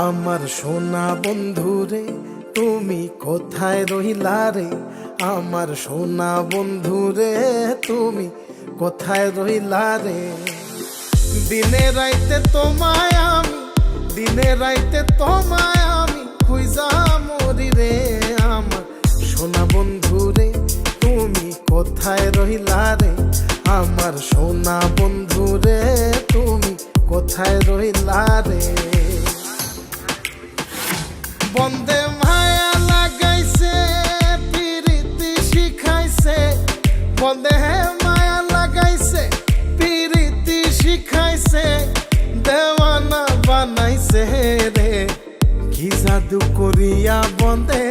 আমার সোনা বন্ধু রে তুমি কোথায় রহিলা রে, আমার সোনা বন্ধু রে তুমি কোথায় রহিলা রে। দিনে রাইতে তোমায় আমি, দিনে রাইতে তোমায় আমি খুঁজা মরি রে। আমার সোনা বন্ধু রে তুমি কোথায় রহিলা রে, আমার সোনা বন্ধু রে তুমি কোথায় রহিলা রে। বন্দে মায়া লাগাইছে পিরিতি শিখাইছে, বন্দে মায়া লাগাইছে পিরিতি শিখাইছে, দেওয়ানা বানাইছে রে। কি জাদু করিয়া বন্দে